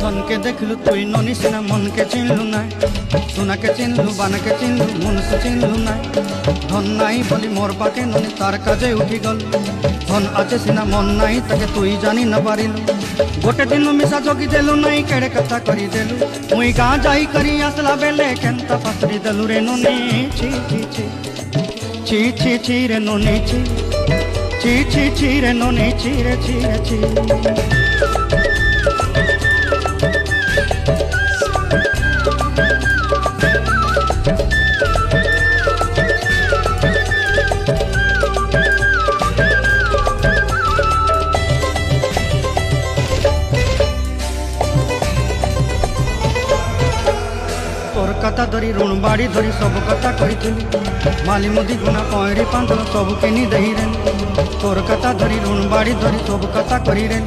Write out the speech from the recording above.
ধনকে দেখলু তুই ননি সিনা মনকে চিনলু নাই, সোনাকে চিনলু বানাকে চিনলু মনুষ্য চিনলু নাই। ধন নাই বলি মোর পাকে ননি তার কাজে উঠি গল, ধন আছে সিনা মন নাই তাকে তুই জানি না পারিলু। গোটে দিন মিশা জগি দেলু নাই কেড়ে কথা করি দেলু, মুই গাঁ যাই করি আসলা বেলে কেনতা পাসরি দেলু রে ননি। ছি ছি ছি ছি ছি ছি রে ননি ছি ছি ছি ছি রে ননি ছি রে ছি রে ছি। তোর কথা ধরি ঋণ বাড়ি ধরি সবু কথা কইছিলি, মালি মুদি গুনা পয়রি পাঁদল সবু কিনি দেই রে। তোর কথা ধরি ঋণ বাড়ি ধরি সবু কথা করি রে।